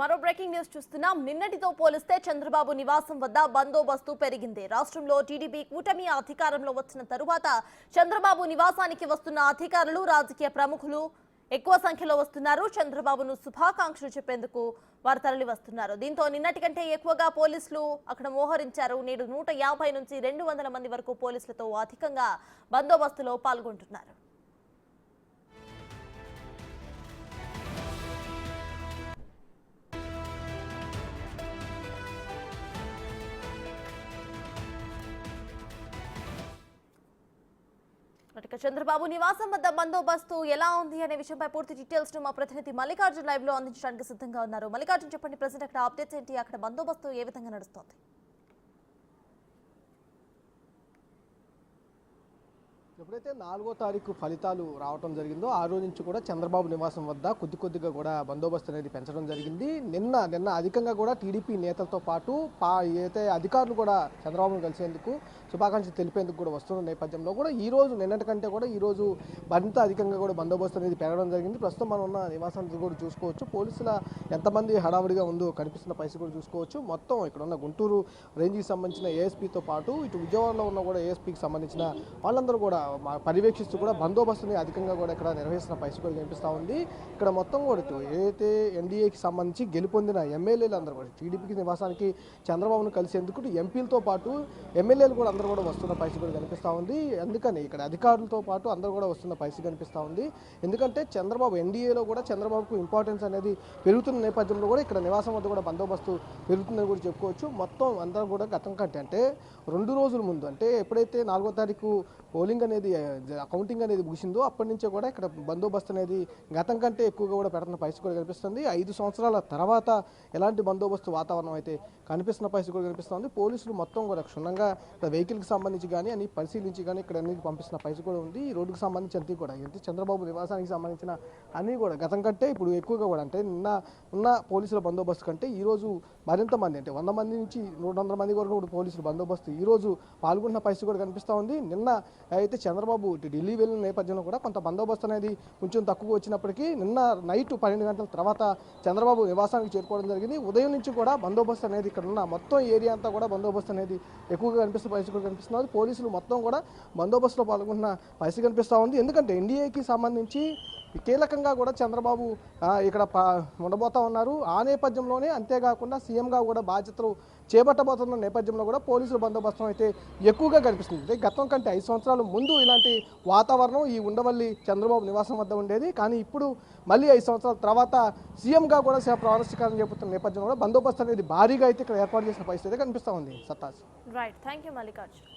మరో breaking news చూస్తున్నాం. నిన్నటితో పోలిస్తే చంద్రబాబు నివాసం వద్ద బందోబస్తు పెరిగింది. రాష్ట్రంలో టీడీపీ కూటమి అధికారంలో వచ్చిన తరువాత చంద్రబాబు నివాసానికి వస్తున్న అధికారులు, రాజకీయ ప్రముఖులు ఎక్కువ సంఖ్యలో వస్తున్నారు. చంద్రబాబును శుభాకాంక్షలు చెప్పేందుకు వారు తరలి వస్తున్నారు. దీంతో నిన్నటి కంటే ఎక్కువగా పోలీసులు అక్కడ మోహరించారు. నేడు 150 నుంచి 200 మంది వరకు పోలీసులతో అధికంగా బందోబస్తులో పాల్గొంటున్నారు. చంద్రబాబు నివాసం వద్ద బందోబస్తు ఎలా ఉంది అనే విషయంపై పూర్తి డీటెయిల్స్ మా ప్రతినిధి మల్లికార్జున్ లైవ్ లో అందించడానికి సిద్ధంగా ఉన్నారు. మల్లికార్జున్, చెప్పండి, ప్రెసెంట్ అక్కడ అప్డేట్స్ ఏంటి? అక్కడ బందోబస్తు ఏ విధంగా నడుస్తోంది? ఎప్పుడైతే 4వ తారీఖు ఫలితాలు రావడం జరిగిందో ఆ రోజు నుంచి కూడా చంద్రబాబు నివాసం వద్ద కొద్దిగా కూడా బందోబస్తు అనేది పెంచడం జరిగింది. నిన్న అధికంగా కూడా టీడీపీ నేతలతో పాటు అయితే అధికారులు కూడా చంద్రబాబును కలిసేందుకు శుభాకాంక్షలు తెలిపేందుకు కూడా వస్తున్న నేపథ్యంలో కూడా ఈ రోజు నిన్నటి కంటే కూడా ఈ రోజు మరింత అధికంగా కూడా బందోబస్తు అనేది పెరగడం జరిగింది. ప్రస్తుతం మనం ఉన్న నివాసాన్ని కూడా చూసుకోవచ్చు. పోలీసుల ఎంతమంది హడావుడిగా ఉందో కనిపిస్తున్న పరిస్థితి కూడా చూసుకోవచ్చు. మొత్తం ఇక్కడ ఉన్న గుంటూరు రేంజ్కి సంబంధించిన ఏఎస్పీతో పాటు ఇటు విజయవాడలో ఉన్న కూడా ఏఎస్పీకి సంబంధించిన వాళ్ళందరూ కూడా పర్యవేక్షిస్తూ కూడా బందోబస్తుని అధికంగా కూడా ఇక్కడ నిర్వహిస్తున్న పరిస్థితి కూడా కనిపిస్తూ ఉంది. ఇక్కడ మొత్తం కూడా ఏదైతే ఎన్డీఏకి సంబంధించి గెలుపొందిన ఎమ్మెల్యేలు అందరూ కూడా టీడీపీకి నివాసానికి చంద్రబాబును కలిసేందుకు ఎంపీలతో పాటు ఎమ్మెల్యేలు కూడా అందరూ కూడా వస్తున్న పరిస్థితి కూడా కనిపిస్తూ ఉంది. అందుకని ఇక్కడ అధికారులతో పాటు అందరూ కూడా వస్తున్న పరిస్థితి కనిపిస్తూ ఉంది. ఎందుకంటే చంద్రబాబు ఎన్డీఏలో కూడా చంద్రబాబుకు ఇంపార్టెన్స్ అనేది పెరుగుతున్న నేపథ్యంలో కూడా ఇక్కడ నివాసం వద్ద కూడా బందోబస్తు పెరుగుతుందని కూడా చెప్పుకోవచ్చు. మొత్తం అందరూ కూడా గతం కంటే అంటే 2 రోజుల ముందు అంటే ఎప్పుడైతే 4వ తారీఖు పోలింగ్ అనేది కౌంటింగ్ అనేది ముగిసిందో అప్పటి నుంచే కూడా ఇక్కడ బందోబస్తు అనేది గతం కంటే ఎక్కువగా కూడా పెడుతున్న పరిస్థితి కూడా కనిపిస్తుంది. 5 సంవత్సరాల తర్వాత ఎలాంటి బందోబస్తు వాతావరణం అయితే కనిపిస్తున్న పరిస్థితి కూడా కనిపిస్తుంది. పోలీసులు మొత్తం కూడా క్షుణ్ణంగా వెహికల్కి సంబంధించి కానీ అన్ని పరిశీలించి కానీ ఇక్కడ అన్ని పంపిస్తున్న పరిస్థితి కూడా ఉంది. ఈ రోడ్డుకు సంబంధించి అంతే కూడా అంటే చంద్రబాబు నివాసానికి సంబంధించిన అన్నీ కూడా గతం కంటే ఇప్పుడు ఎక్కువగా కూడా అంటే నిన్న ఉన్న పోలీసుల బందోబస్తు కంటే ఈరోజు మరింత మంది అంటే 100 మంది నుంచి 100 మంది వరకు కూడా పోలీసులు బందోబస్తు ఈరోజు పాల్గొన్న పరిస్థితి కూడా కనిపిస్తూ ఉంది. నిన్న అయితే చంద్రబాబు ఢిల్లీ వెళ్ళిన నేపథ్యంలో కూడా కొంత బందోబస్తు అనేది కొంచెం తక్కువ వచ్చినప్పటికీ నిన్న నైట్ 12 గంటల తర్వాత చంద్రబాబు నివాసానికి చేరుకోవడం జరిగింది. ఉదయం నుంచి కూడా బందోబస్తు అనేది ఇక్కడ ఉన్న మొత్తం ఏరియా అంతా కూడా బందోబస్తు అనేది ఎక్కువగా కనిపిస్తున్న పరిస్థితి కూడా కనిపిస్తున్నది. పోలీసులు మొత్తం కూడా బందోబస్తులో పాల్గొన్న పరిస్థితి కనిపిస్తూ ఉంది. ఎందుకంటే ఎన్డీఏకి సంబంధించి కీలకంగా కూడా చంద్రబాబు ఇక్కడ ఉండబోతా ఉన్నారు. ఆ నేపథ్యంలోనే అంతేకాకుండా సీఎంగా కూడా బాధ్యతలు చేపట్టబోతున్న నేపథ్యంలో కూడా పోలీసుల బందోబస్తు అయితే ఎక్కువగా కనిపిస్తుంది. గతం కంటే 5 సంవత్సరాల ముందు ఇలాంటి వాతావరణం ఈ ఉండవల్లి చంద్రబాబు నివాసం వద్ద ఉండేది. కానీ ఇప్పుడు మళ్ళీ 5 సంవత్సరాల తర్వాత సీఎంగా కూడా ప్రమాణ స్వీకారం చేపడుతున్న నేపథ్యంలో కూడా బందోబస్తు అనేది భారీగా అయితే ఇక్కడ ఏర్పాటు చేసిన పరిస్థితి కనిపిస్తూ ఉంది. సత్తాస్. Right, thank you Mallikarjun.